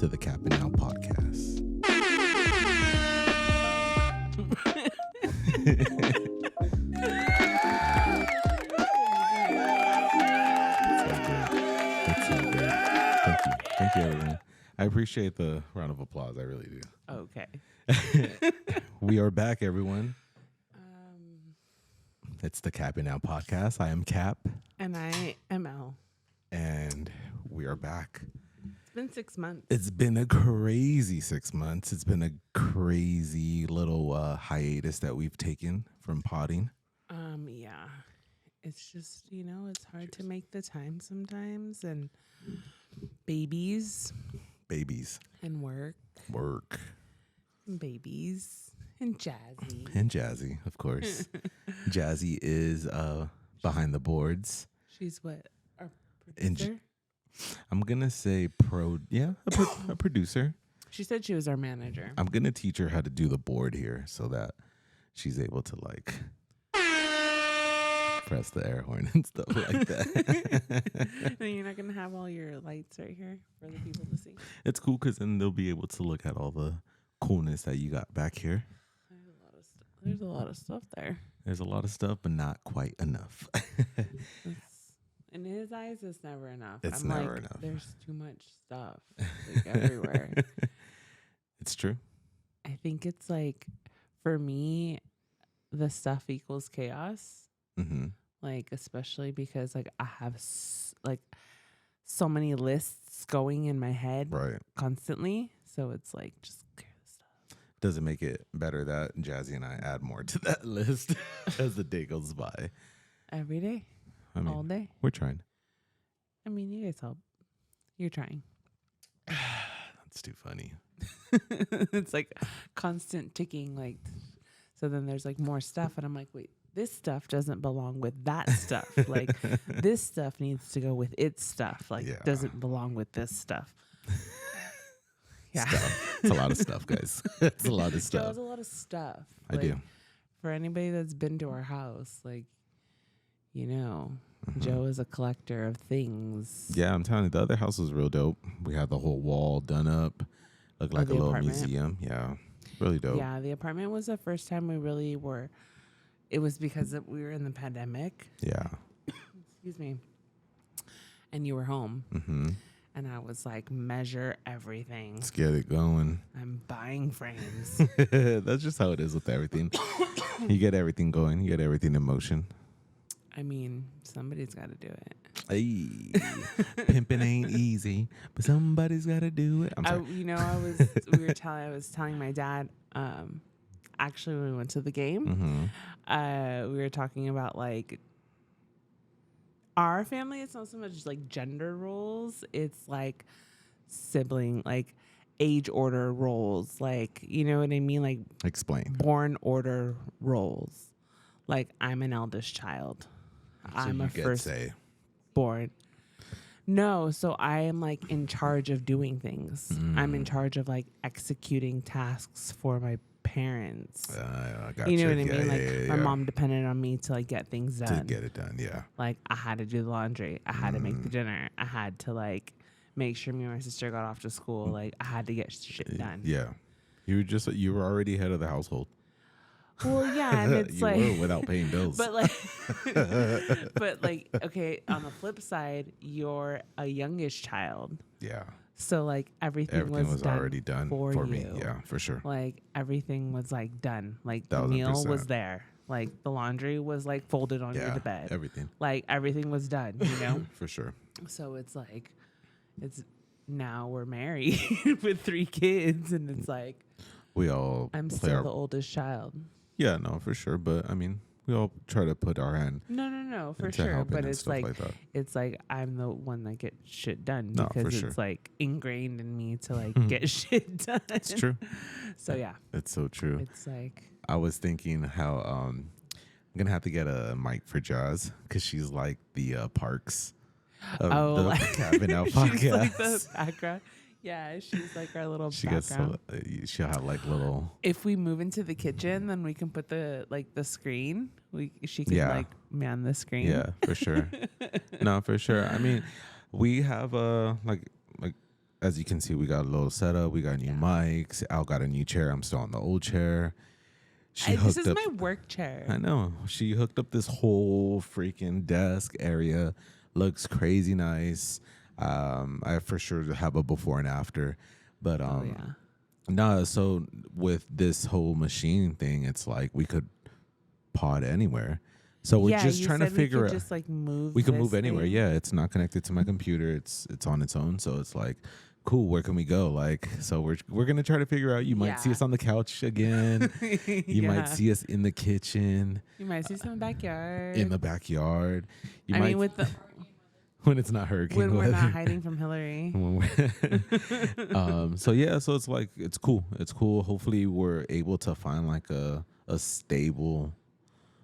to the Kap N L Podcast. That's so good. Thank you, everyone. I appreciate the round of applause. I really do. Okay. We are back, everyone. It's the Kap N L Podcast. I am Kap. And I am L. And we are back. It's been 6 months. It's been a crazy 6 months. It's been a crazy little hiatus that we've taken from potting. Yeah. It's just, it's hard to make the time sometimes, and babies And work and babies and Jazzy, of course. Jazzy is behind the boards. She's what? Our And producer? I'm gonna say a producer. She said she was our manager. I'm gonna teach her how to do the board here so that she's able to press the air horn and stuff like that. And you're not going to have all your lights right here for the people to see. It's cool because then they'll be able to look at all the coolness that you got back here. There's a lot of stuff there. There's a lot of stuff, but not quite enough. In his eyes, it's never enough. It's I'm never like, enough. There's too much stuff everywhere. It's true. I think it's like, for me, the stuff equals chaos. Mm-hmm. Especially because I have so many lists going in my head constantly. So it's just clear the stuff. Does it make it better that Jazzy and I add more to that list as the day goes by? Every day? All day? We're trying. I mean, you guys help. You're trying. That's too funny. It's constant ticking. So then there's more stuff. And I'm like, wait. This stuff doesn't belong with that stuff. This stuff needs to go with its stuff. Doesn't belong with this stuff. Yeah. It's a lot of stuff, guys. It's a lot of stuff. It's a lot of stuff. I do. For anybody that's been to our house, Joe is a collector of things. Yeah, I'm telling you, the other house was real dope. We had the whole wall done up. Looked like a little museum. Yeah, really dope. Yeah, the apartment was the first time we really were. It was because we were in the pandemic. Yeah. Excuse me. And you were home. Mm-hmm. And I was measure everything. Let's get it going. I'm buying frames. That's just how it is with everything. You get everything going. You get everything in motion. I mean, somebody's got to do it. Hey, pimping ain't easy, but somebody's got to do it. I'm sorry. I was telling my dad, actually, when we went to the game, we were talking about our family. It's not so much gender roles. It's sibling, age order roles. You know what I mean? Explain. Born order roles. I'm an eldest child. So I'm you a get first say. born. No, so I am in charge of doing things. I'm in charge of executing tasks for my parents. I got you know what I mean? My yeah. mom depended on me to get things done. To get it done, yeah. I had to do the laundry. I had to make the dinner. I had to make sure me and my sister got off to school. I had to get shit done. Yeah. You were already head of the household. Well, yeah, and it's you were without paying bills. But okay, on the flip side, you're a youngish child. Yeah. So everything was done already done for me. Yeah, for sure. Everything was done. The meal was there. The laundry was folded under the bed. Everything. Everything was done, For sure. So it's now we're married with 3 kids, and it's I'm still the oldest child. Yeah, no, for sure. But I mean, we all try to put our hand. No, for sure. But it's I'm the one that gets shit done because it's ingrained in me to get shit done. It's true. So yeah, it's so true. It's I was thinking how I'm gonna have to get a mic for Jazz because she's the Parks of the Kap N L Podcast. She's the background. Yeah, she's our little background. She'll have little. If we move into the kitchen, then we can put the screen. She can man the screen. Yeah, for sure. No, for sure. I mean, we have as you can see, we got a little setup. We got new mics. Al got a new chair. I'm still on the old chair. This is my work chair. I know. She hooked up this whole freaking desk area. Looks crazy nice. I for sure have a before and after. But so with this whole machine thing, it's like we could pod anywhere. So we're just trying to figure out. Just like move. We can move anywhere. Yeah, it's not connected to my computer. It's on its own. So it's like, cool. Where can we go? Like, so we're gonna try to figure out. You might see us on the couch again. You might see us in the kitchen. You might see us in the backyard. In the backyard. With the when it's not hurricane weather. When we're not hiding from Hillary. So it's like it's cool. It's cool. Hopefully we're able to find like a stable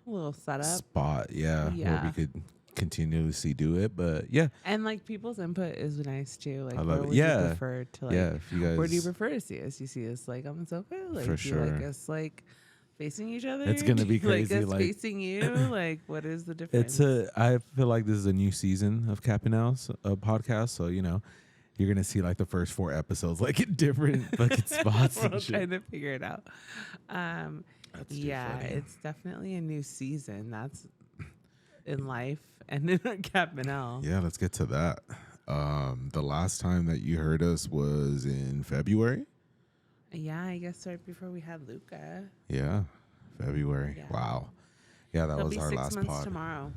little setup spot, where we could continuously do it. But and like people's input is nice too. Like, I love where it. would you prefer to like? If you guys, where do you prefer to see us? You see us like on the sofa? Like, for do you like us like facing each other? It's gonna be crazy. Like us facing you? Like, what is the difference? I feel like this is a new season of Kap N L podcast. So you're gonna see like the first 4 episodes like in different fucking spots. We're trying to figure it out. It's definitely a new season. That's in life and in Kap N L. Yeah, let's get to that. The last time that you heard us was in February. Yeah, I guess right before we had Luca. Yeah, February. Yeah. Wow. Yeah, that was our last pod. 6 months tomorrow.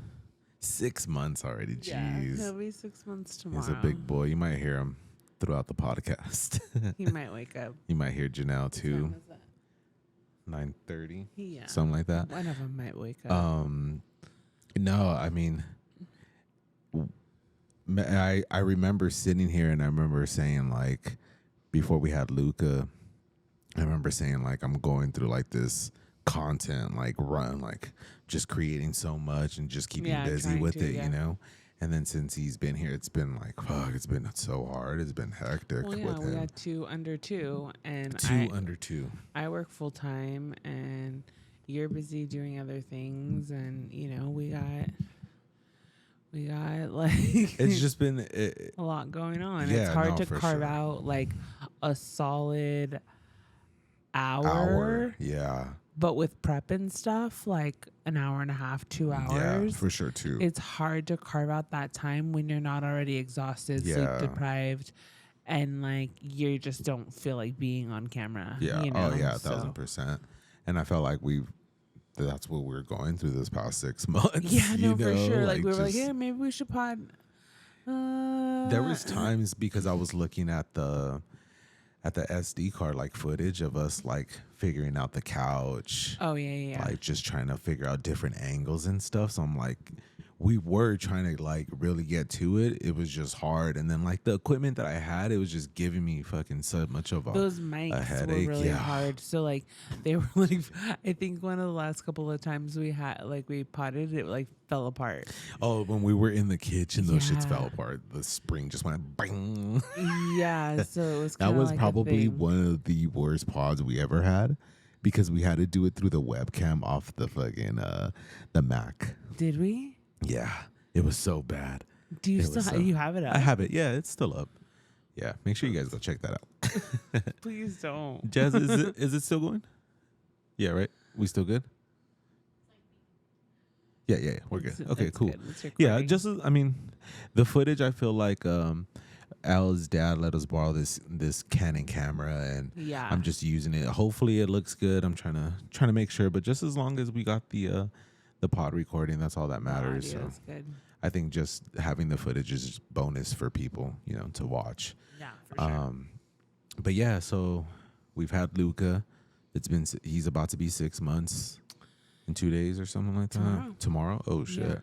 6 months already. Jeez. Yeah, he'll be 6 months tomorrow. He's a big boy. You might hear him throughout the podcast. He might wake up. You might hear Janelle too. 9:30. Yeah. Something like that. One of them might wake up. No, I mean, I remember sitting here and I remember saying like, before we had Luca, I remember saying like, I'm going through like this content like run, like just creating so much and just keeping busy with it, you know. And then since he's been here, it's been like, fuck, it's been so hard. It's been hectic with him. We got 2 under 2. And 2 under 2. I work full time and you're busy doing other things. And, we got like... It's just been... a lot going on. Yeah, it's hard to carve out like a solid hour. Yeah. But with prep and stuff, like an hour and a half, 2 hours. Yeah, for sure, too. It's hard to carve out that time when you're not already exhausted, sleep deprived, and like you just don't feel like being on camera. Yeah. Oh, yeah, 1,000%. And I felt like that's what we're going through this past 6 months. Yeah, no, for sure. Like we were like, yeah, maybe we should pod. There was times because I was looking at the SD card like footage of us like figuring out the couch. Oh yeah. Like just trying to figure out different angles and stuff. So I'm like, we were trying to like really get to it. It was just hard. And then like the equipment that I had, it was just giving me fucking so much of those mics a headache. Were really hard. So like they were like, I think one of the last couple of times we had like we potted, it like fell apart. Oh, when we were in the kitchen, those shits fell apart. The spring just went bang. Yeah, so it was that was like probably one of the worst pods we ever had because we had to do it through the webcam off the fucking the Mac. Did we? Yeah, it was so bad. Do you you have it up? I have it. Yeah, it's still up. Yeah, make sure you guys go check that out. Please don't. Jazz, is it still going? Yeah, right? We still good? Yeah, we're good. Okay, cool. Yeah, the footage, I feel like Al's dad let us borrow this Canon camera, and I'm just using it. Hopefully it looks good. I'm trying to make sure, but just as long as we got the pod recording, that's all that matters. So good. I think just having the footage is just bonus for people, to watch. Yeah, for sure. But yeah, so we've had Luca. He's about to be 6 months in 2 days or something like that. Tomorrow? Oh shit.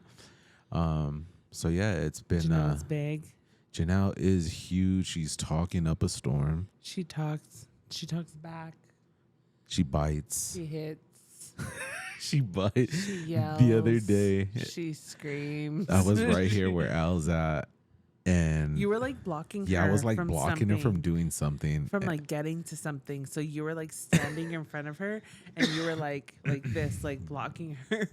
Yeah. So yeah, it's been Janelle's big. Janelle is huge. She's talking up a storm. She talks back. She bites. She hits. She bites. She yells. The other day, she screams. I was right here where Al's at, And you were like blocking her. yeah, I was like from blocking her from something, doing something. from like getting to something. So you were like standing in front of her, and you were like this, like blocking her.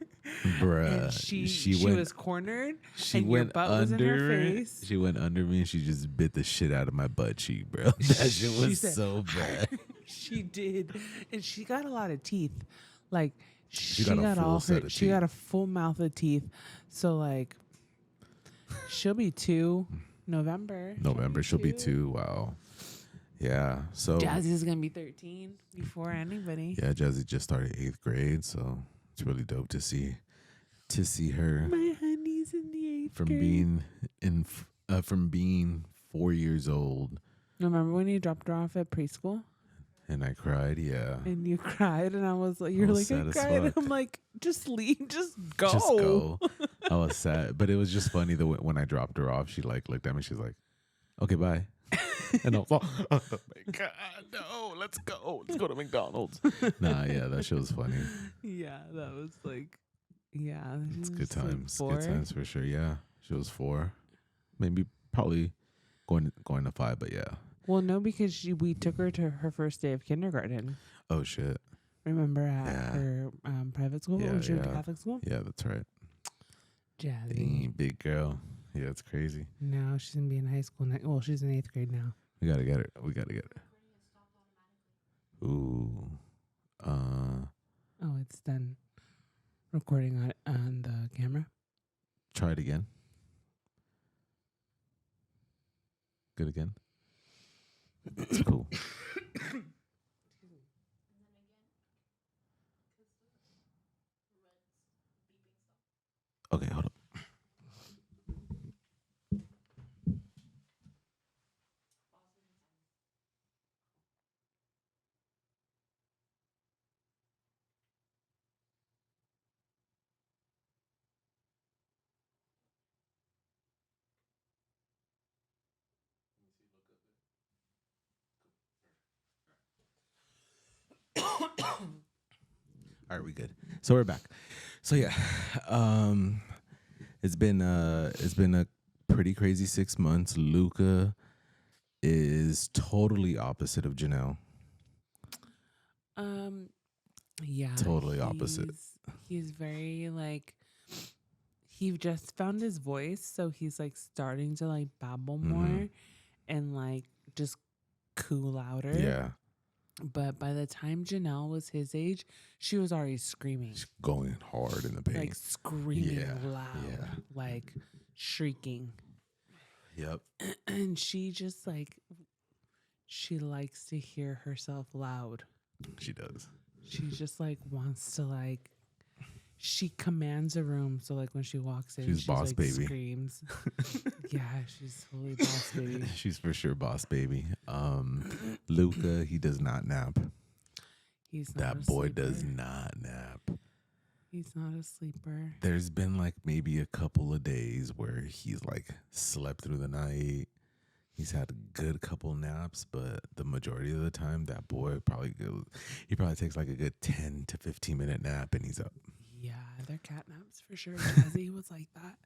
Bruh, And she went, was cornered, she and your went butt was in her face. She went under me and she just bit the shit out of my butt cheek, bro. That shit was so bad. She did, and she got a lot of teeth. Like she got a full all set her. of She got a full mouth of teeth. So like, she'll be 2 November. She'll be 2. Wow. Yeah. So Jazzy's gonna be 13 before anybody. yeah, Jazzy just started 8th grade, so it's really dope to see her My honey's in the 8th from grade. being 4 years old. Remember when you dropped her off at preschool And I cried, yeah. and you cried, and I was like, "You're like, I cried." I'm like, "Just leave, just go." Just go. I was sad, but it was just funny that when I dropped her off, she like looked at me. She's like, "Okay, bye." And I was like, "Oh my god, no! Let's go to McDonald's." Nah, yeah, that shit was funny. Yeah, that was like, yeah, It's she good was, times. like, Good 4. times for sure. Yeah, she was 4, maybe probably going to 5, but yeah. Well, no, because we took her to her first day of kindergarten. Oh shit. Remember at her private school? Yeah, Or she went to yeah. Catholic school? Yeah, that's right. Jazzy. Dang, big girl. Yeah, it's crazy. Now she's going to be in high school. Well, she's in 8th grade now. We gotta get her. Ooh. Oh, it's done recording on the camera. Try it again. Good again. It's cool. Okay, hold up. All right, we good. So we're back. So yeah, it's been a pretty crazy 6 months. Luca is totally opposite of Janelle. Yeah. Totally opposite. He's very like, he just found his voice, so he's like starting to like babble more and like just coo louder. Yeah. But by the time Janelle was his age, she was already screaming. She's going hard in the paint. Like screaming loud. Yeah. Like shrieking. Yep. And she just like, she likes to hear herself loud. She does. She just like wants to like, she commands a room. So like when she walks in, She's boss like baby. Screams. Yeah, she's totally boss baby. She's for sure boss baby. Luca, he does not nap. He's not That a boy sleeper. does not nap. He's not a sleeper. There's been like maybe a couple of days where he's like slept through the night. He's had a good couple naps, but the majority of the time, that boy he probably takes like a good 10 to 15 minute nap and he's up. Yeah, they're cat naps for sure. Jazzy was like that.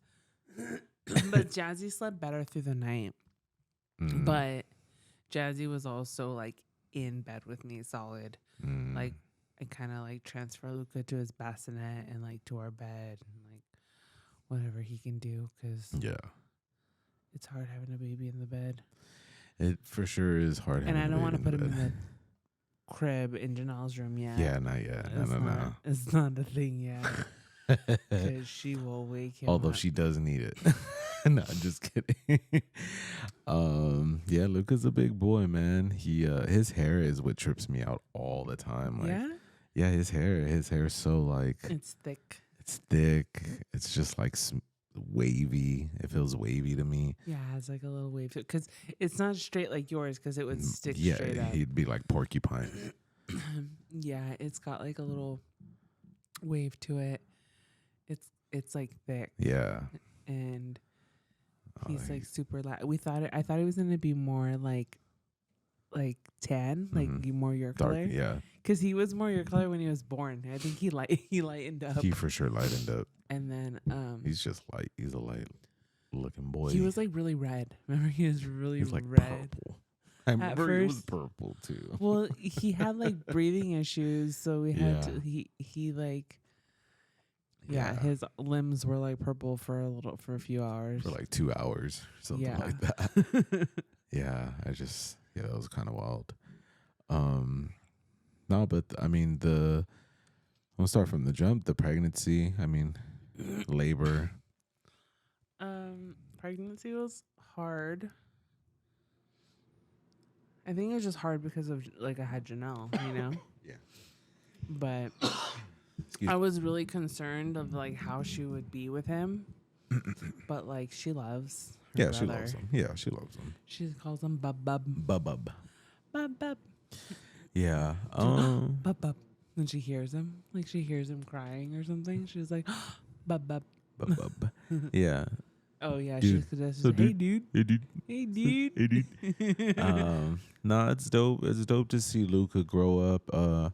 But Jazzy slept better through the night. Mm. But Jazzy was also like in bed with me solid. Like I kind of like transfer Luca to his bassinet and like to our bed and like whatever he can do, because yeah, it's hard having a baby in the bed. it for sure is hard. And I don't want to put him bed. in the crib in Janelle's room yet. Yeah, not yet. No. It's not a thing yet. Because she will wake him Although up. she does need it. No, I'm just kidding. Yeah, Luca's a big boy, man. He his hair is what trips me out all the time. Like, yeah, his hair is so like It's thick. It's thick. It's just like wavy. It feels wavy to me. Yeah, it's like a little wave. Because it's not straight like yours, because it would stick Yeah, straight up. he'd be like porcupine. Yeah, it's got like a little wave to it. It's like thick. Yeah. And he's like super loud. I thought he was gonna be more like tan, like more your dark. color. Yeah, because he was more your color when he was born. I think he lightened up. he for sure lightened up. And then He's just light. He's a light. looking boy. He was like really red. Remember, he was really like red. purple. I remember he was purple too. Well, he had like breathing issues, so we had Yeah. to. He like. Yeah, his limbs were like purple for a few hours. For like 2 hours, something Yeah. like that. Yeah, that was kind of wild. No, but I mean we'll start from the jump. The pregnancy. I mean, labor. Pregnancy was hard. I think it was just hard because of like I had Janelle, you know. Yeah. But I was really concerned of like how she would be with him. But like she loves her brother. She loves him. Yeah, she loves him. She calls him bub bub. Bub bub. Bub bub. Yeah. Bub bub. And she hears him. Like she hears him crying or something. She's like bub bub. Bub bub. Yeah. Oh yeah, Dude. she's So like, hey dude. Hey dude. Hey dude. Hey dude. No, it's dope. It's dope to see Luca grow up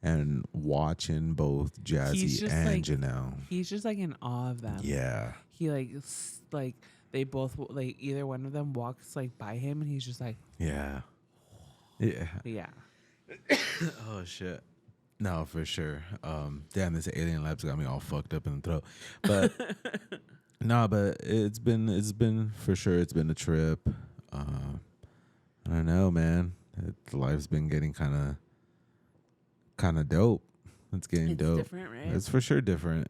and watching both Jazzy and like, Janelle. He's just like in awe of them. Yeah. He like they both like either one of them walks like by him and he's just like Yeah. Yeah. yeah. Oh shit. No, for sure. Damn, this alien lab's got me all fucked up in the throat. But no, but it's been for sure. It's been a trip. I don't know, man. Life's been getting kind of dope. It's getting dope. It's different, right? It's for sure different.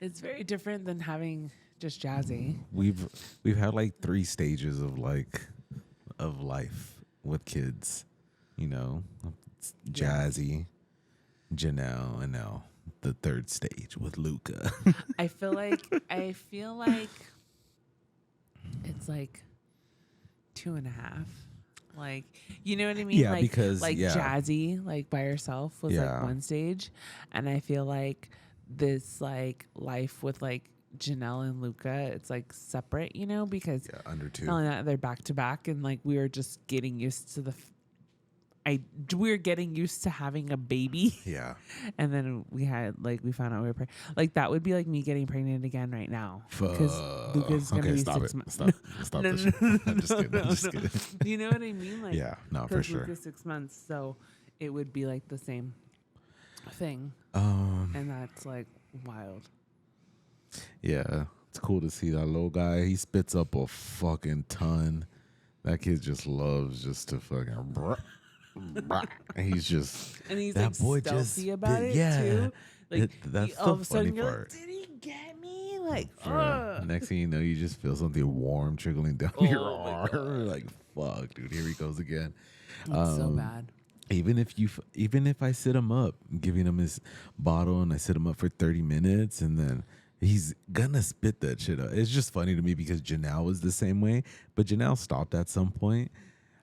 It's very different than having just Jazzy. We've had like 3 stages of life with kids. You know, it's Jazzy, Janelle, and now the 3rd stage with Luca. I feel like it's like 2.5. Like, you know what I mean? Yeah, like, because Jazzy, like by herself was like one stage. And I feel like this like life with like Janelle and Luca, it's like separate, you know, because under 2. not only that, they're back to back and like we were just getting used to we were getting used to having a baby. Yeah. And then we found out we were pregnant. Like that would be like me getting pregnant again right now. Because Luca's going to be 6 months. Stop this shit. I'm just kidding. You know what I mean? Like, yeah, no, for sure. Luca's 6 months, so it would be like the same thing. And that's like wild. Yeah, it's cool to see that little guy. He spits up a fucking ton. That kid just loves just to fucking... And he's like that boy stealthy just about it too. Like that's all of the a sudden funny you're part. like, did he get me? Like, Next thing you know, you just feel something warm trickling down your arm. Like, fuck, dude, here he goes again. It's so bad. Even if I sit him up, giving him his bottle, and I sit him up for 30 minutes, and then he's gonna spit that shit out. It's just funny to me because Janelle was the same way, but Janelle stopped at some point.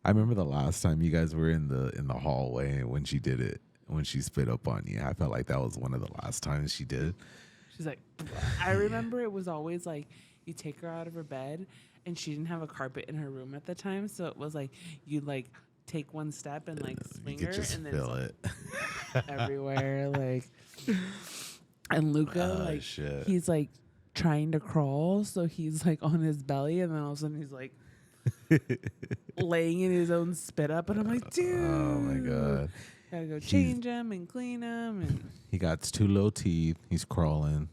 I remember the last time you guys were in the hallway when she did it, when she spit up on you. I felt like that was one of the last times she did. She's like, I remember it was always like you take her out of her bed, and she didn't have a carpet in her room at the time, so it was like you like take one step and like swing her, and then feel it everywhere. Like, and Luca, he's like trying to crawl, so he's like on his belly, and then all of a sudden he's like laying in his own spit up, and I'm like, dude, oh my god, gotta go change him and clean him, and he got 2 little teeth. He's crawling.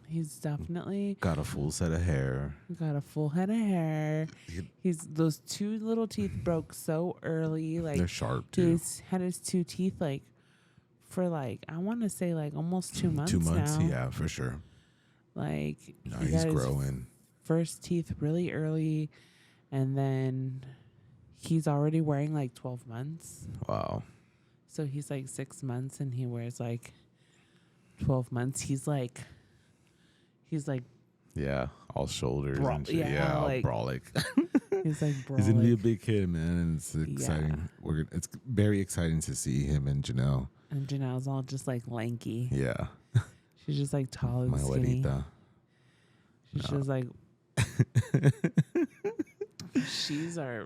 He's definitely got a full set of hair. Got a full head of hair. Those 2 little teeth broke so early. Like they're sharp too. He's had his 2 teeth like for like I want to say like almost 2 months. 2 months, now. yeah, for sure. Like he's growing. First teeth really early, and then he's already wearing like 12 months. Wow. So he's like 6 months, and he wears like 12 months. He's like. Yeah, all shoulders and shit. Yeah, all like, brolic. He's like brolic. He's gonna be a big kid, man, and it's exciting. Yeah. It's very exciting to see him and Janelle. And Janelle's all just like lanky. Yeah. She's just like tall and skinny. Abuelita. She's just like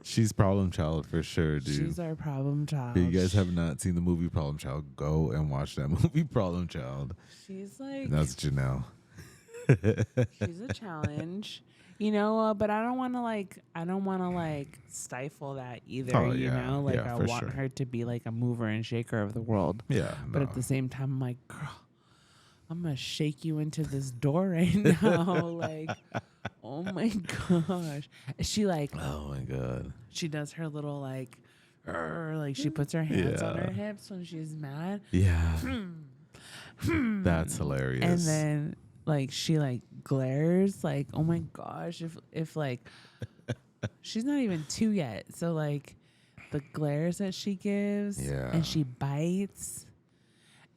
she's problem child for sure, dude. She's our problem child. If you guys have not seen the movie Problem Child, go and watch that movie Problem Child. She's like And that's Janelle. She's a challenge, but I don't want to like stifle that either. Oh, You yeah. know, like Yeah, I for want sure. her to be like a mover and shaker of the world. Yeah. But at the same time, I'm like, girl, I'm gonna shake you into this door right now. Like, oh my gosh. She like, Oh my God. she does her little like she puts her hands on her hips when she's mad. Yeah. That's hilarious. And then like she like glares like, oh my gosh, if like she's not even 2 yet. So like the glares that she gives and she bites.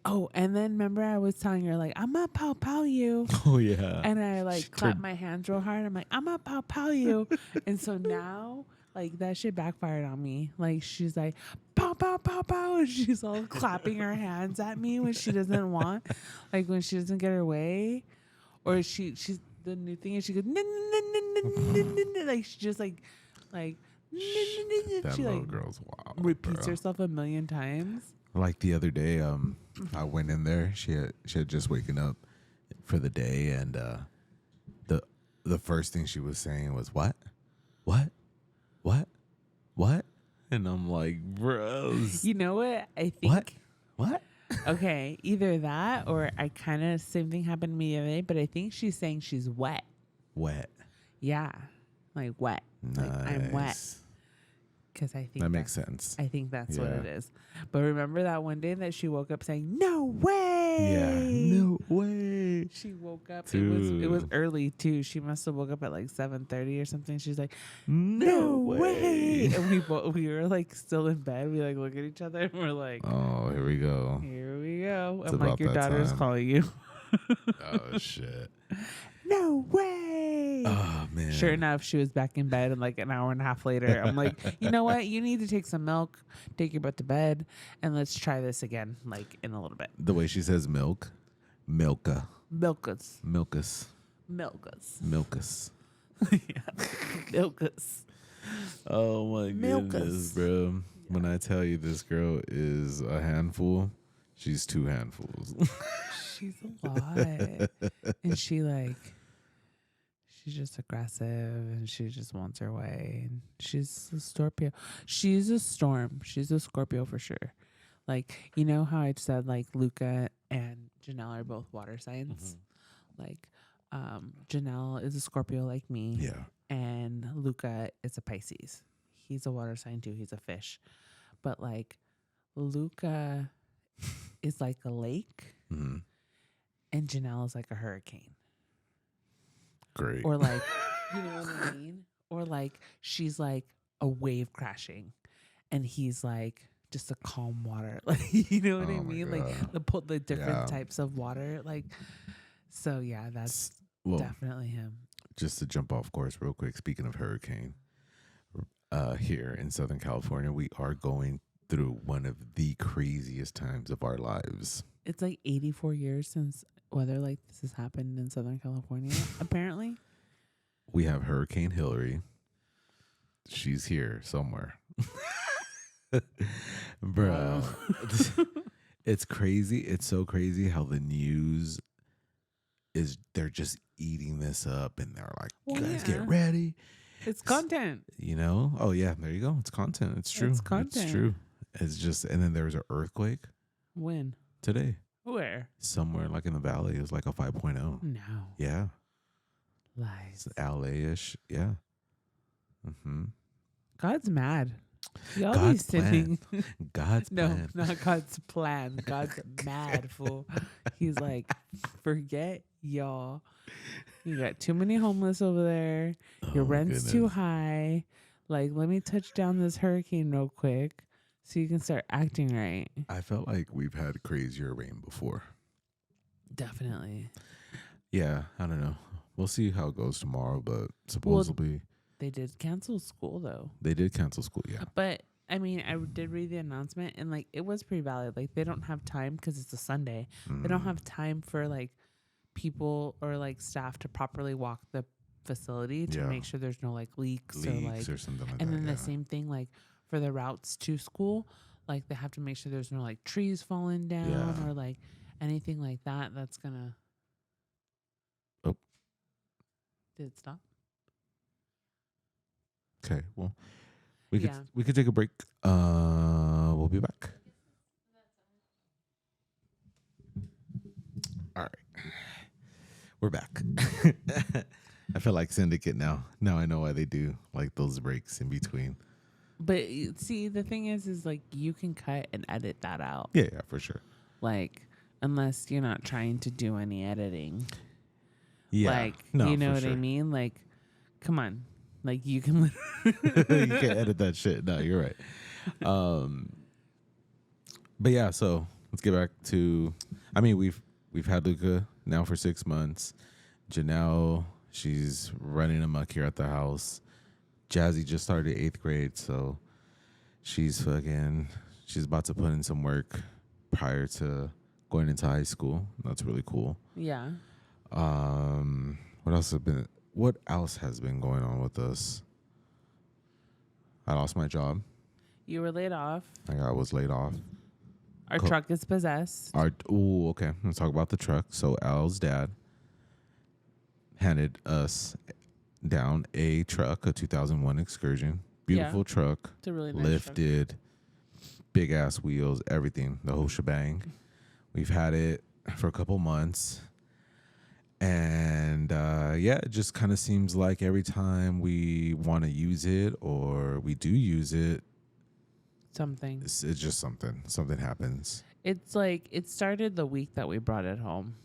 Oh, and then remember I was telling her like, I'm gonna pow pow you. Oh yeah. And I like clap my hands real hard. I'm like, I'm gonna pow pow you. And so now like that shit backfired on me. Like she's like, pow pow pow pow, and she's all clapping her hands at me when she doesn't want, like when she doesn't get her way, or she's the new thing is she goes like she just like that she little like girl's wild. repeats bro. herself a million times. Like the other day, I went in there. She had just waken up for the day, and the first thing she was saying was what, and I'm like, bros, You know what? I think what? okay, either that or I kind of same thing happened to me the other day, but I think she's saying she's wet. Wet. Yeah, like wet. Nice. Like I'm wet. Because I think That makes sense. I think that's what Yeah. it is. But remember that one day that she woke up saying, "No way!" Yeah. No way. She woke up. Dude. It was early too. She must have woke up at like 7:30 or something. She's like, No way. And we were like still in bed. We like look at each other and we're like, Oh, here we go. here we go. It's I'm like, about your that daughter's time. calling you. Oh shit. No way. Oh man. Sure enough, she was back in bed, and like an hour and a half later, I'm like, you know what? You need to take some milk, take your butt to bed, and let's try this again, like in a little bit. The way she says milk, milka, Milkus. milkus, Milkus. milkus. Yeah. Milkus. Oh my Milkus. goodness, bro. When I tell you this girl is a handful, she's 2 handfuls. She's a lot. And she's just aggressive and she just wants her way. And she's a Scorpio. She's a storm. She's a Scorpio for sure. Like, you know how I said like Luca and Janelle are both water signs? Like, Janelle is a Scorpio like me. Yeah. And Luca is a Pisces. He's a water sign too. He's a fish. But like Luca is like a lake. Mm-hmm. And Janelle is like a hurricane. Great. Or like, you know what I mean? Or like she's like a wave crashing and he's like just a calm water. Like, you know what I Oh my mean? God. Like the different Yeah. types of water. Like, so yeah, that's Well, definitely him. just to jump off course real quick, speaking of hurricane, here in Southern California, we are going through one of the craziest times of our lives. It's like 84 years since weather like this has happened in Southern California, apparently. We have Hurricane Hillary. She's here somewhere. Bro. It's crazy. It's so crazy how the news they're just eating this up and they're like, you Well, guys yeah. get ready. It's content. You know? Oh yeah, there you go. It's content. It's true. It's content. It's true. It's just, and then there was an earthquake When? today. Where? Somewhere like in the valley. It was like a 5.0. No. Yeah. Lies. It's LA-ish. Yeah. Mm-hmm. God's mad. Y'all be God's sending. God's No, plan. not God's plan. God's mad, fool. He's like, forget y'all. You got too many homeless over there. Your Oh, my rent's too goodness. high. Like, let me touch down this hurricane real quick so you can start acting right. I felt like we've had crazier rain before. Definitely. Yeah, I don't know. We'll see how it goes tomorrow, but supposedly They did cancel school, though. they did cancel school. Yeah. But, I mean, I did read the announcement, and, like, it was pretty valid. Like, they don't have time because it's a Sunday. They don't have time for, like, people or, like, staff to properly walk the facility to Yeah. make sure there's no, like, leaks or, like... or something like And that. then yeah. the same thing, like, for the routes to school, like, they have to make sure there's no, like, trees falling down Yeah. or, like, anything like that that's gonna... Oh, Did it stop? Okay, well, we Yeah. could take a break. We'll be back. All right, we're back. I feel like Syndicate now. Now I know why they do like those breaks in between. But see, the thing is like you can cut and edit that out. Yeah, for sure. Like, unless you're not trying to do any editing. Yeah, Like, no, you know for what I sure. mean? Like, come on. Like, you can You can't edit that shit. No, you're right. But yeah, so let's get back to. I mean, we've had Luca now for 6 months. Janelle, she's running amok here at the house. Jazzy just started 8th grade, so she's about to put in some work prior to going into high school. That's really cool. Yeah. What else has been going on with us? I lost my job. You were laid off. I was laid off. Our truck is possessed. Okay. Let's talk about the truck. So Al's dad handed us down a truck, a 2001 Excursion. Beautiful truck. It's a really nice lifted, big ass wheels, everything, the whole shebang. We've had it for a couple months. And it just kind of seems like every time we want to use it or we do use it, Something. it's just something happens. It's like it started the week that we brought it home.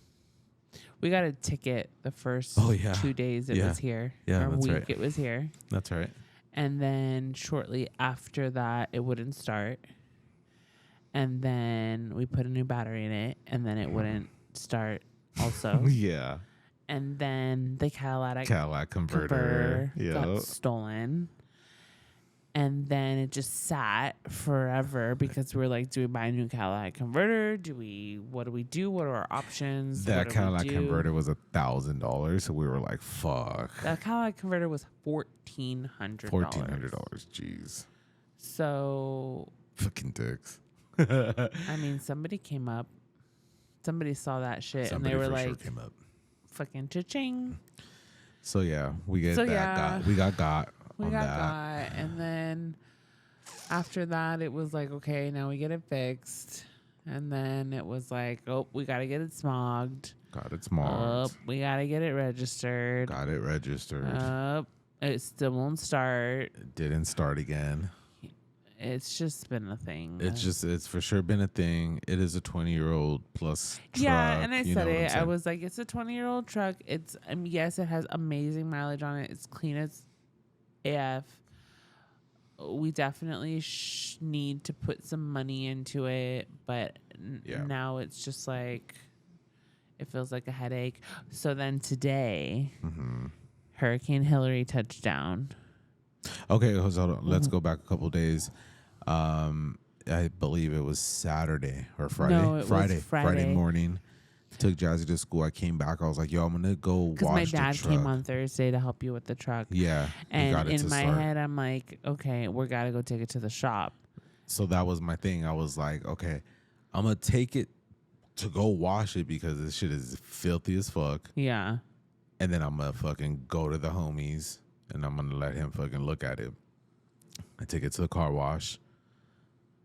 We got a ticket the first 2 days it was here. Yeah, or that's week right. it was here. That's right. And then shortly after that, it wouldn't start. And then we put a new battery in it, and then it wouldn't start also. Yeah. And then the Cadillac converter got stolen. And then it just sat forever because we were like, do we buy a new Cadillac converter? What do we do? What are our options? That Cadillac converter was $1,000, so we were like, fuck. That Cadillac converter was $1,400. $1,400, jeez. So fucking dicks. I mean, somebody came up. Somebody saw that shit and they were like, sure came up. fucking cha-ching. So yeah, we got got. And then after that, it was like, okay, now we get it fixed. And then it was like, oh, we got to get it smogged. Got it smogged. We got to get it registered. Got it registered. It still won't start. It didn't start again. It's just been a thing. It's for sure been a thing. It is a 20-year-old plus truck. Yeah, and I said it. I was like, it's a 20-year-old truck. It's yes, it has amazing mileage on it. It's clean as AF. We definitely need to put some money into it, but now it's just like it feels like a headache. So then today, Hurricane Hillary touched down. Okay, hold on. Let's go back a couple days. I believe it was Saturday or Friday. No, it was Friday morning. Took Jazzy to school. I came back. I was like, yo, I'm going to go wash the truck. Because my dad came on Thursday to help you with the truck. Yeah. And in my head, I'm like, okay, we got to go take it to the shop. So that was my thing. I was like, okay, I'm going to take it to go wash it because this shit is filthy as fuck. Yeah. And then I'm going to fucking go to the homies and I'm going to let him fucking look at it. I take it to the car wash.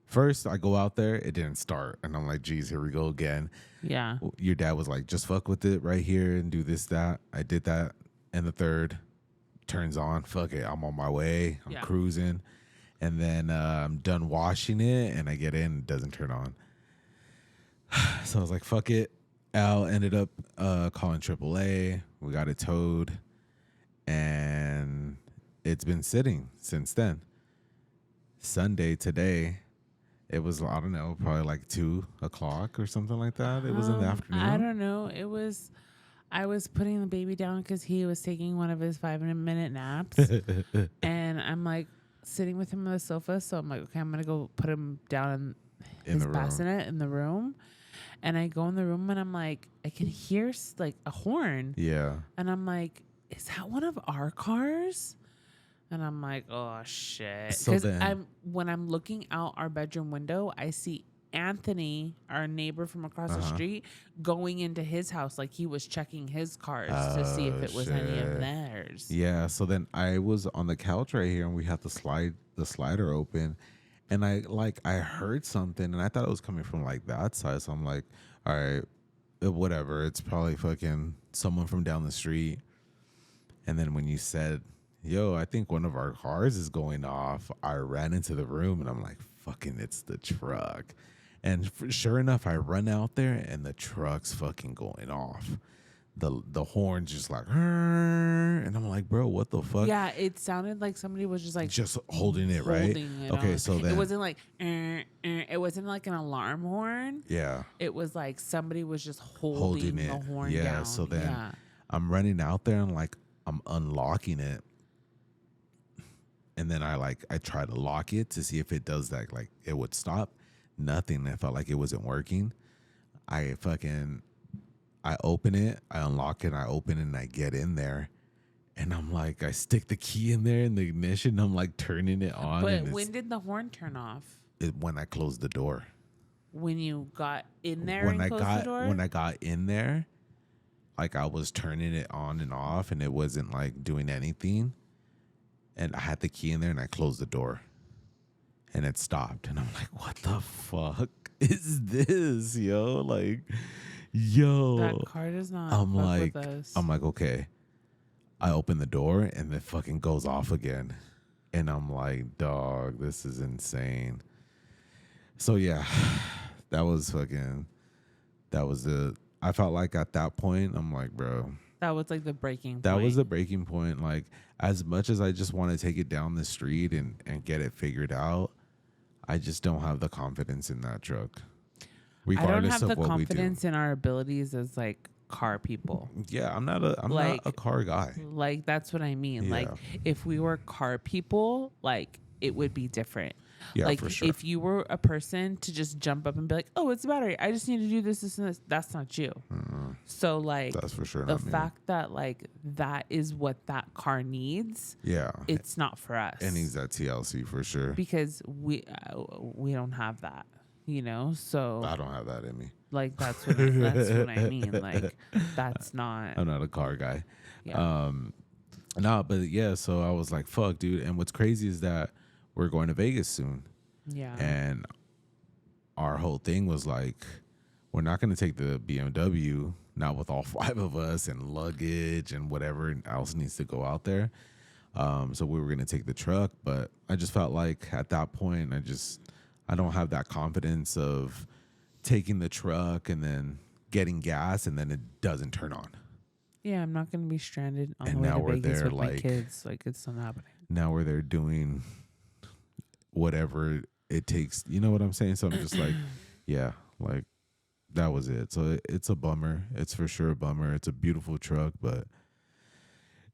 First, I go out there. It didn't start. And I'm like, geez, here we go again. Yeah. Your dad was like, just fuck with it right here and do this, that. I did that. And the third turns on. Fuck it. I'm on my way. I'm cruising. And then I'm done washing it. And I get in. It doesn't turn on. So I was like, fuck it. Al ended up calling AAA. We got it towed. And it's been sitting since then. Sunday today. It was, I don't know, probably like 2 o'clock or something like that. It was in the afternoon. I don't know. I was putting the baby down because he was taking one of his 5-minute naps. And I'm like sitting with him on the sofa. So I'm like, okay, I'm going to go put him down in his bassinet in the room. And I go in the room and I'm like, I can hear like a horn. Yeah. And I'm like, is that one of our cars? And I'm like, oh shit. Because when I'm looking out our bedroom window, I see Anthony, our neighbor from across the street, going into his house like he was checking his cars to see if it was any of theirs. Yeah, so then I was on the couch right here and we had the slider open, and I heard something and I thought it was coming from like that side. So I'm like, all right, whatever. It's probably fucking someone from down the street. And then when you said, yo, I think one of our cars is going off, I ran into the room and I'm like, fucking, it's the truck. And sure enough, I run out there and the truck's fucking going off. The horn's just like, and I'm like, bro, what the fuck? Yeah, it sounded like somebody was just like holding it, right? Okay, so then it wasn't like it wasn't like an alarm horn. Yeah, it was like somebody was just holding the horn down. Yeah, so then I'm running out there and like I'm unlocking it, and then I try to lock it to see if it does that, like it would stop. Nothing. I felt like it wasn't working. I open it, I unlock it, I open it, and I get in there. And I'm like, I stick the key in there in the ignition. I'm like turning it on. But when did the horn turn off? When I closed the door. When you got in there the door? When I got in there, like I was turning it on and off and it wasn't like doing anything. And I had the key in there and I closed the door. And it stopped. And I'm like, what the fuck is this, yo? Like, yo. That car does not I'm fuck like, with us. I'm like, okay. I open the door and it fucking goes off again. And I'm like, dog, this is insane. So yeah, I felt like at that point, I'm like, bro. That was like the breaking point. That was the breaking point. Like, as much as I just want to take it down the street and get it figured out, I just don't have the confidence in that truck. I don't have the confidence in our abilities as like car people. Yeah, I'm not a car guy. Like, that's what I mean. Yeah. Like, if we were car people, like, it would be different. Yeah, like, for sure. if you were a person to just jump up and be like, oh, it's a battery, I just need to do this and this, that's not you. So, like, that's for sure the not me. fact that, like, that is what that car needs, it's not for us. It needs that TLC for sure. Because we don't have that, you know? So I don't have that in me. like, that's what I mean. Like, that's not. I'm not a car guy. Yeah. No, but yeah, so I was like, fuck, dude. And what's crazy is that we're going to Vegas soon. Yeah. And our whole thing was like, we're not going to take the BMW, not with all 5 of us and luggage and whatever else needs to go out there. So we were going to take the truck, but I just felt like at that point, I don't have that confidence of taking the truck and then getting gas and then it doesn't turn on. Yeah, I'm not going to be stranded on And the way now to we're Vegas there, with my like- kids. Like, it's not happening. Now we're there doing whatever it takes. You know what I'm saying? So I'm just like, yeah, like that was it. So it's a bummer. It's for sure a bummer. It's a beautiful truck, but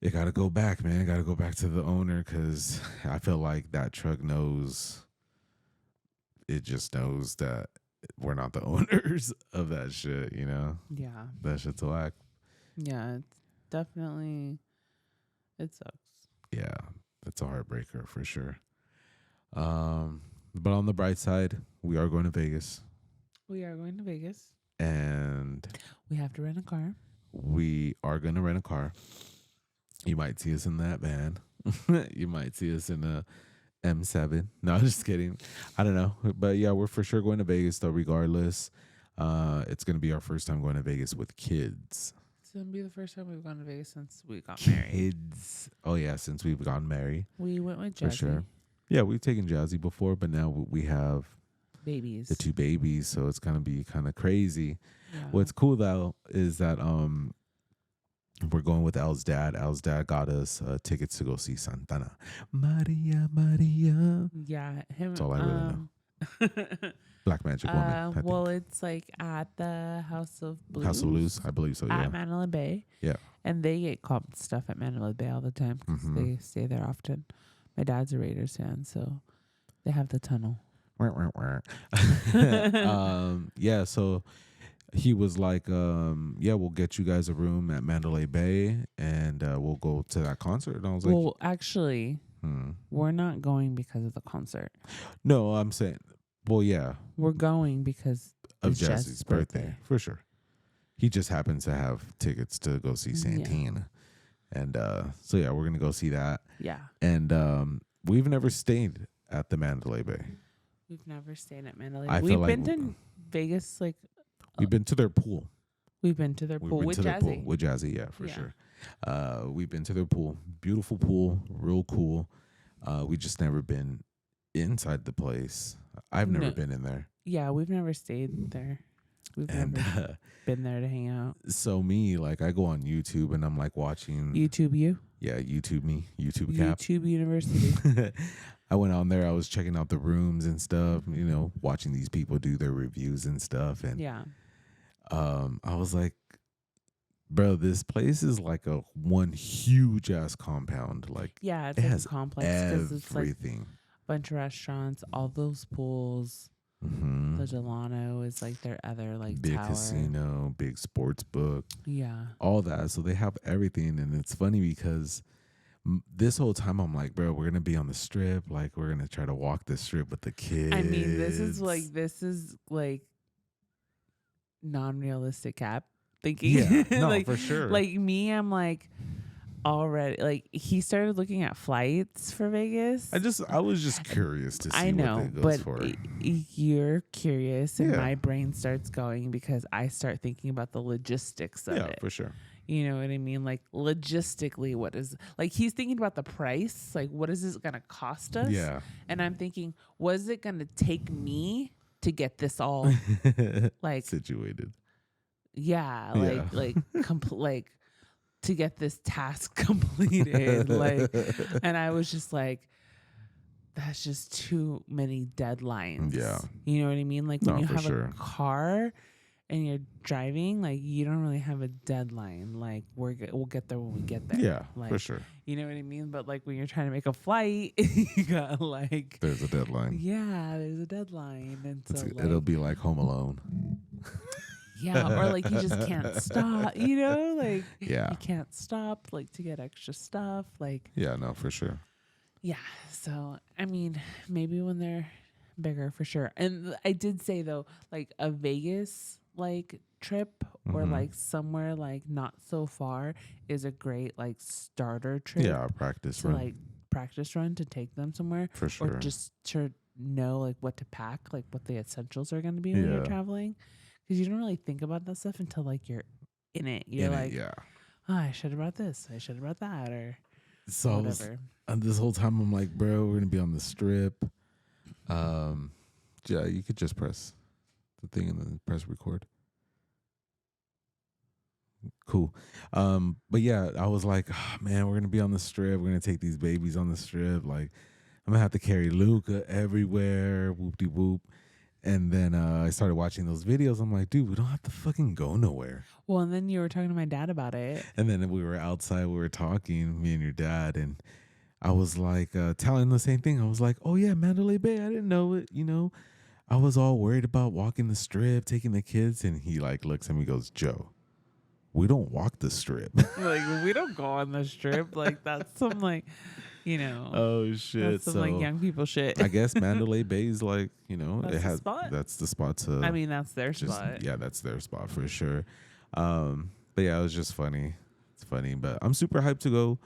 it got to go back, man. Got to go back to the owner because I feel like that truck knows. It just knows that we're not the owners of that shit, you know? Yeah. That shit's whack. Yeah, it's definitely, it sucks. Yeah, that's a heartbreaker for sure. But on the bright side, we are going to Vegas. We are going to Vegas. And We have to rent a car. we are going to rent a car. You might see us in that van. You might see us in a M7. No, just kidding. I don't know. But yeah, we're for sure going to Vegas though, regardless. It's going to be our first time going to Vegas with kids. It's going to be the first time we've gone to Vegas since we got married. Kids. Oh, yeah, since we've gotten married. We went with Jazzy. For sure. Yeah, we've taken Jazzy before, but now we have Babies. the 2 babies, so it's going to be kind of crazy. Yeah. What's cool, though, is that we're going with Al's dad. Al's dad got us tickets to go see Santana. Maria, Maria. Yeah. Him. That's all I really know. Black Magic Woman. I think. Well, it's like at the House of Blues. House of Blues, I believe so, yeah. At Mandalay Bay. Yeah. And they get comp stuff at Mandalay Bay all the time because they stay there often. My dad's a Raiders fan, so they have the tunnel. Yeah, so he was like, yeah, we'll get you guys a room at Mandalay Bay and we'll go to that concert. And I was like, Well, actually, we're not going because of the concert. no, I'm saying Well, yeah, We're going because of it's Jesse's birthday for sure. He just happens to have tickets to go see Santana, and so yeah, we're gonna go see that. Yeah. And we've never stayed at the Mandalay Bay. We've never stayed at Mandalay. I We've feel been like to Vegas. Like we've been to their pool. we've been to their pool with Jazzy. With Jazzy, yeah, for sure. We've been to their pool. Beautiful pool, real cool. We just never been inside the place. I've never been in there. Yeah, we've never stayed there. We've never been there to hang out. So me, like, I go on YouTube and I'm like watching YouTube you? Yeah, YouTube me, YouTube Kap. YouTube University. I went on there. I was checking out the rooms and stuff. You know, watching these people do their reviews and stuff. And I was like, bro, this place is like a one huge ass compound. Like, yeah, it's it like has a complex because it's like everything. a bunch of restaurants, all those pools. Mm-hmm. The Delano is like their other like big tower. casino, big sports book. Yeah, all that. So they have everything, and it's funny because this whole time I'm like, bro, we're gonna be on the strip. Like, we're gonna try to walk the strip with the kids. I mean, this is like non-realistic Kap thinking. Yeah, no, like, for sure. Like me, I'm like already like he started looking at flights for Vegas. I was just curious to see I know, what it goes but for. You're curious, and Yeah. my brain starts going because I start thinking about the logistics of it. Yeah, for sure. You know what I mean? Like logistically, what is like he's thinking about the price. Like, what is this gonna cost us? Yeah. And I'm thinking, what is it gonna take me to get this all like situated? Yeah, Yeah. like to get this task completed. Like, and I was just like, that's just too many deadlines. Yeah. You know what I mean? Like when No, you for have sure. a car and you're driving, like you don't really have a deadline. Like we'll get there when we get there. Yeah, like, for sure. You know what I mean? But like when you're trying to make a flight, you got like There's a deadline. yeah, there's a deadline, and so like, It'll be like Home Alone. yeah, or like you just can't stop. You know, like Yeah. you can't stop like to get extra stuff. Like Yeah, no, for sure. yeah. So I mean, maybe when they're bigger, for sure. And I did say though, like a Vegas like trip or Mhm. like somewhere like not so far is a great like starter trip. Yeah, practice to run. like practice run to take them somewhere, For sure. or just to know like what to pack, like what the essentials are going to be when you're Yeah. traveling, because you don't really think about that stuff until like you're in it. You're like, yeah. oh, I should have brought this, I should have brought that, or So I was- whatever. this whole time I'm like, bro, we're gonna be on the strip. Yeah, you could just press the thing and then press record. Cool. But yeah, I was like, oh, man, we're gonna be on the strip. We're gonna take these babies on the strip. Like, I'm gonna have to carry Luca everywhere. Whoop de whoop. And then I started watching those videos. I'm like, dude, we don't have to fucking go nowhere. Well, and then you were talking to my dad about it. And then we were outside, we were talking, me and your dad, and I was like telling the same thing. I was like, oh yeah, Mandalay Bay, I didn't know it, you know. I was all worried about walking the strip, taking the kids, and he like looks at me and goes, Joe, we don't walk the strip. Like we don't go on the strip. Like that's some like, you know, Oh shit. that's some So like young people shit. I guess Mandalay Bay is like, you know, That's it the has spot. that's the spot to I mean, that's their just, spot. yeah, that's their spot for sure. But yeah, it was just funny. It's funny, but I'm super hyped to go.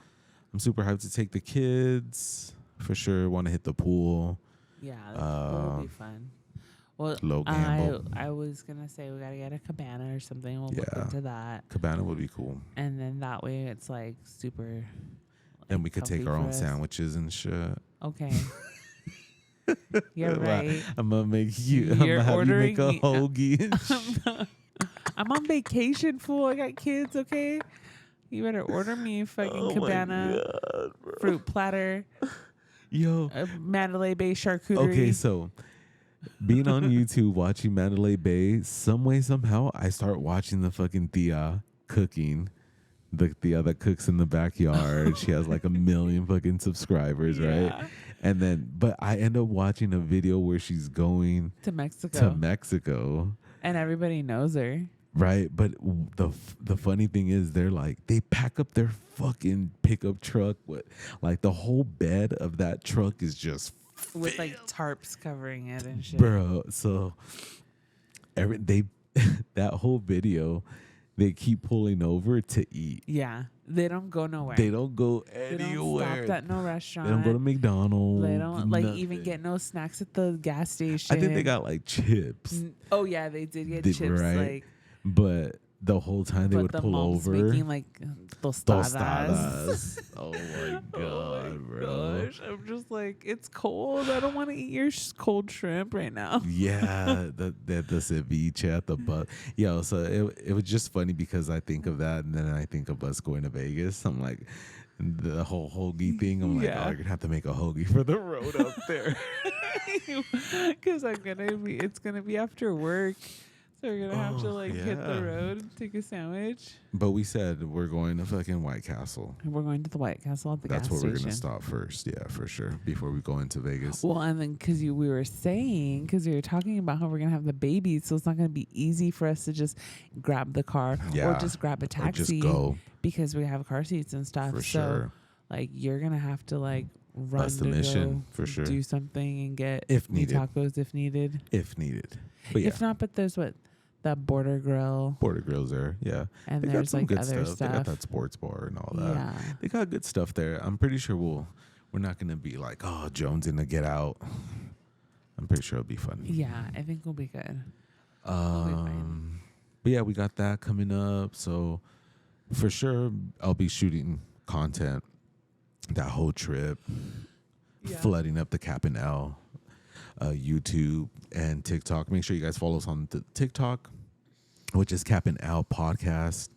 I'm super hyped to take the kids for sure. Want to hit the pool. Yeah, that will be fun. Well, Low gamble. I was gonna say we gotta get a cabana or something. We'll look Yeah. into that, Cabana would be cool. and then that way it's like super. And like, we could take comfy our for own us. sandwiches and shit. Okay. You're right. I'm gonna make you. You're I'm gonna have you make a ordering me- hoagie. And shit. I'm on vacation, fool. I got kids. Okay, you better order me a fucking Oh my cabana, God, bro. fruit platter, Yo. a Mandalay Bay charcuterie. Okay, so being on YouTube watching Mandalay Bay, some way somehow I start watching the fucking Thea cooking. The Thea that cooks in the backyard. She has like 1 million fucking subscribers, right? Yeah. And then, but I end up watching a video where she's going To Mexico, to Mexico, and everybody knows her. right? But the funny thing is, they pack up their fucking pickup truck. Like the whole bed of that truck is just with like tarps covering it and shit. bro. So they that whole video, they keep pulling over to eat. Yeah, they don't go nowhere. They don't go They anywhere. don't stop at no restaurant. They don't go to McDonald's. They don't like nothing. even get no snacks at the gas station. I think they got like chips. Oh yeah, they did get chips. Right? Like, but the whole time they but would the pull mom's over. making like tostadas. Tostadas. Oh my god, Oh my bro. gosh, I'm just like, it's cold. I don't want to eat your cold shrimp right now. Yeah, the ceviche at the bus. Yo, so it was just funny because I think of that and then I think of us going to Vegas. I'm like, the whole hoagie thing. I'm like, Yeah. oh, you're gonna have to make a hoagie for the road up there. Because it's gonna be after work. So we're gonna have to Oh, hit the yeah. road and take a sandwich. But we said we're going to fucking White Castle. And we're going to the White Castle at the That's gas where station. we're gonna stop first. Yeah, for sure. Before we go into Vegas. Well, and then because we were talking about how we're gonna have the baby, so it's not gonna be easy for us to just grab the car or Yeah. just grab a Or taxi just go because we have car seats and stuff. for so sure. like you're gonna have to like run That's the to mission, go for sure. do something and get If me needed. tacos if needed. If needed. But yeah, If not, but there's that Border Grill, Border Grills there. Yeah. and They got there's some like good other stuff. They got that sports bar and all that. Yeah. They got good stuff there. I'm pretty sure we're not gonna be like, oh, Jones in to get out. I'm pretty sure it'll be fun. Yeah, I think we'll be good. We'll be fine. But yeah, we got that coming up. So for sure I'll be shooting content that whole trip, Yeah. flooding up the Kap N L, YouTube and TikTok. Make sure you guys follow us on the TikTok, which is Kap N L Podcast.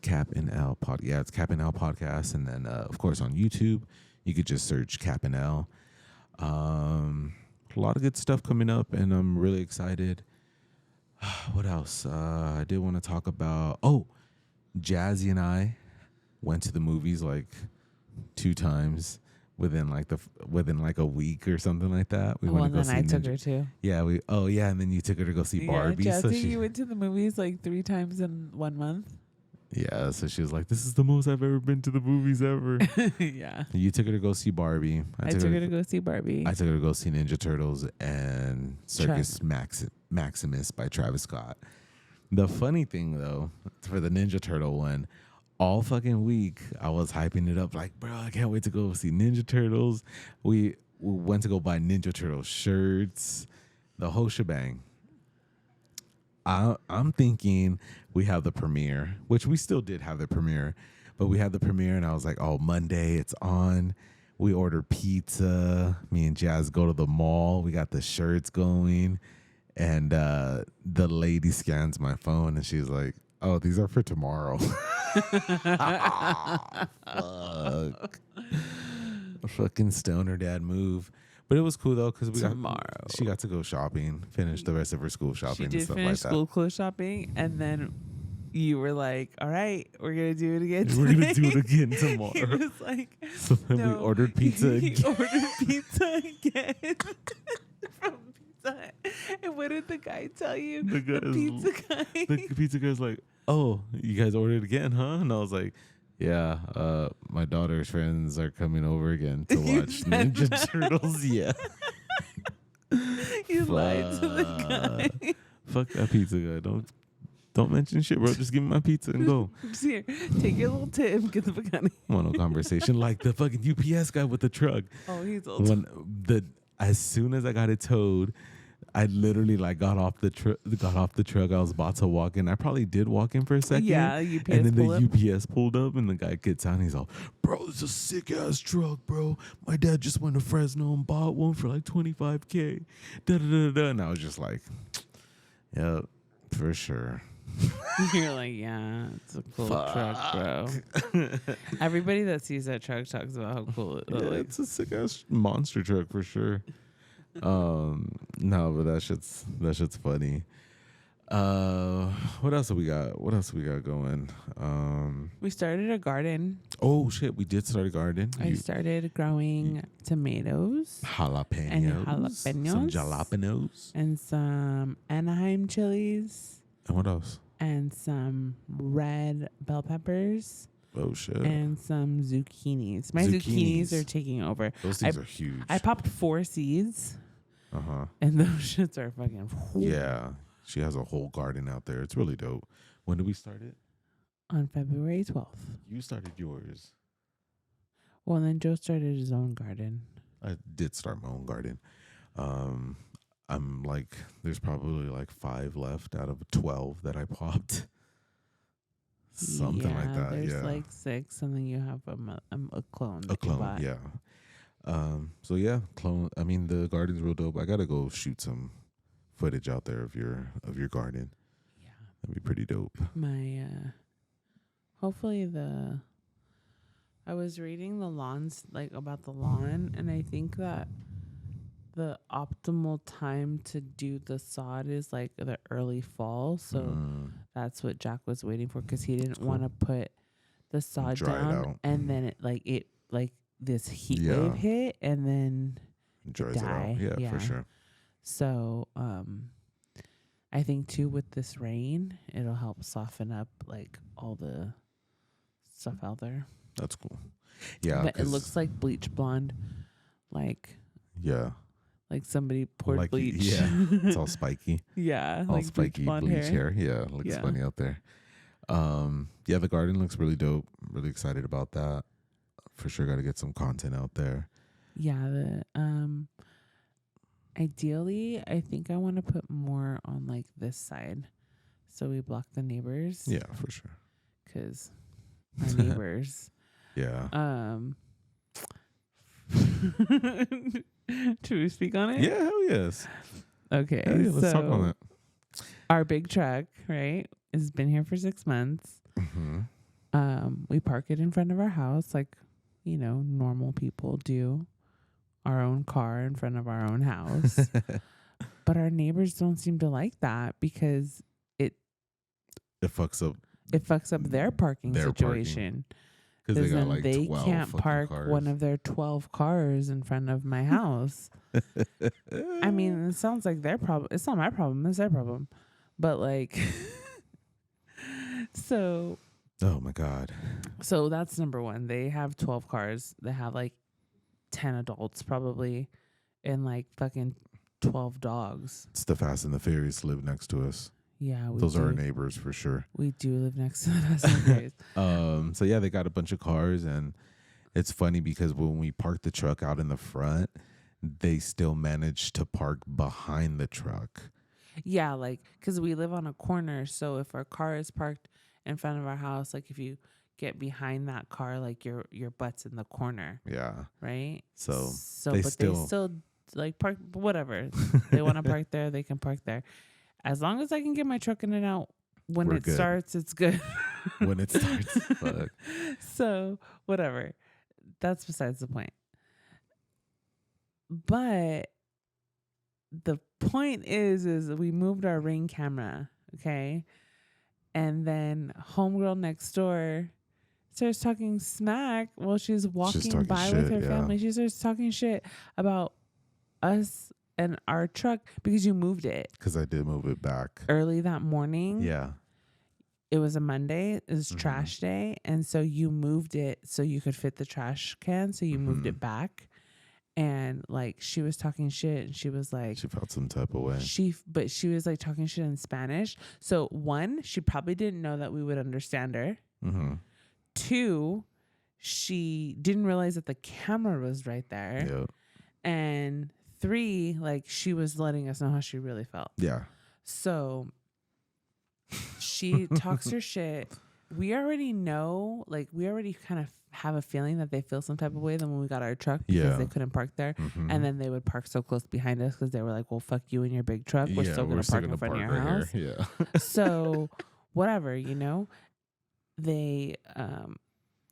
Kap N L Pod. Yeah, it's Kap N L Podcast. And then, of course, on YouTube, you could just search Kap N L. A lot of good stuff coming up, and I'm really excited. What else? I did want to talk about. Oh, Jazzy and I went to the movies like 2 times within like a week or something like that. We Well, went and to then go see I took Ninja. her too. Yeah, and then you took her to go see Barbie. Yeah, So Jazzy, she, you went to the movies like 3 times in 1 month. yeah, so she was like, "This is the most I've ever been to the movies ever." Yeah. You took her to go see Barbie. I took her to go see Barbie. I took her to go see Ninja Turtles and Circus Maximus by Travis Scott. The funny thing though, for the Ninja Turtle one, all fucking week I was hyping it up like, bro, I can't wait to go see Ninja Turtles. We went to go buy Ninja Turtle shirts, the whole shebang. I'm thinking we have the premiere, which we still did have the premiere, but we had the premiere and I was like, oh, Monday it's on. We ordered pizza. Me and Jazz go to the mall. We got the shirts going. And the lady scans my phone and she's like, oh, these are for tomorrow. Fuck. Fucking stoner dad move. But it was cool though because she got to go shopping, finish the rest of her school shopping She and did stuff finish like school clothes shopping, and then you were like, "All right, we're gonna do it again. that. We're gonna do it again tomorrow. He was like, So then we no. ordered pizza He again. ordered pizza again from Pizza Hut. And what did the guy tell you? The guy is- pizza guy. The pizza guy's like, oh, you guys ordered again, huh? And I was like, yeah, my daughter's friends are coming over again to You watch said Ninja that. Turtles. Yeah. You lied to the guy. Fuck that pizza guy. Don't mention shit, bro. Just give me my pizza and go. Just here, take your little tip, get the bacani. Want no conversation like the fucking UPS guy with the truck. Oh, he's old. As soon as I got it towed, I literally like got off the truck. I was about to walk in. I probably did walk in for a second. Yeah, UPS and then pull up. the UPS pulled up, and the guy gets out. And he's all, "Bro, it's a sick ass truck, bro. My dad just went to Fresno and bought one for like $25K." Da da da da. And I was just like, "Yep, for sure." You're like, yeah, it's a cool truck, bro. Everybody that sees that truck talks about how cool it Yeah, looks. it's a sick ass monster truck for sure. No, but that shit's funny. What else have we got? What else we got going? We started a garden. Oh shit, we did start a garden. I started growing tomatoes Jalapenos. Some jalapenos. and some Anaheim chilies And what else? and some red bell peppers Oh shit. and some zucchinis. My zucchinis are taking over. Those things are huge. I popped 4 seeds. Uh-huh. And those shits are fucking. Yeah. She has a whole garden out there. It's really dope. When did we start it? On February 12th. You started yours. Well, then Joe started his own garden. I did start my own garden. I'm like, there's probably like 5 left out of 12 that I popped. Something like that. There's like 6, and then you have a clone. A clone, yeah. So yeah, clone. I mean, the garden's real dope. I gotta go shoot some footage out there of your garden. Yeah, that'd be pretty dope. My hopefully I was reading the lawns, like about the lawn, and I think that the optimal time to do the sod is like the early fall. So that's what Jack was waiting for, because he didn't want to put the sod down and then it this heat wave hit and then dries it out. Yeah, for sure. So I think too, with this rain, it'll help soften up like all the stuff out there. That's cool. Yeah, but it looks like bleach blonde, like somebody poured bleach. Yeah, it's all spiky. Yeah, all like spiky bleach hair. Yeah, it looks funny out there. Yeah, the garden looks really dope. Really excited about that. For sure, got to get some content out there. Yeah, ideally, I think I want to put more on like this side, so we block the neighbors. Yeah, for sure. Because our neighbors. Yeah. Should we speak on it? Yeah, hell yes. Okay, let's talk on it. Our big truck, right, has been here for 6 months. Mm-hmm. We park it in front of our house, like, you know, normal people do. Our own car in front of our own house. But our neighbors don't seem to like that, because it fucks up their parking situation. Because then they can't park cars. One of their 12 cars in front of my house. I mean, it sounds like their problem. It's not my problem. It's their problem. But like, so. Oh my God. So that's number one. They have 12 cars. They have like 10 adults probably, and like fucking 12 dogs. It's the Fast and the Furious live next to us. Yeah, those are our neighbors for sure. We do live next to the Fast and Furious. So yeah, they got a bunch of cars, and it's funny because when we park the truck out in the front, they still manage to park behind the truck. Yeah, like, because we live on a corner, so if our car is parked in front of our house, like if you get behind that car, like your butt's in the corner. Yeah. Right? So they still like park, whatever. They want to park there, they can park there. As long as I can get my truck in and out when it starts, it's good. When it starts. Fuck. So, whatever. That's besides the point. But the point is we moved our Ring camera, okay? And then homegirl next door starts talking smack while she's walking by with her family. She starts talking shit about us and our truck, because you moved it. Because I did move it back early that morning. Yeah. It was a Monday. It was trash day. And so you moved it so you could fit the trash can. So you moved it back. And like, she was talking shit, and she was like, she felt some type of way. But she was like talking shit in Spanish. So 1, she probably didn't know that we would understand her. 2, she didn't realize that the camera was right there. Yep. And 3, like, she was letting us know how she really felt. Yeah. So she talks her shit. We already know, like, we already kind of have a feeling that they feel some type of way than when we got our truck, because they couldn't park there. And then they would park so close behind us because they were like, well, fuck you and your big truck. We're still going to park in front of your house. Yeah. So whatever, you know, they,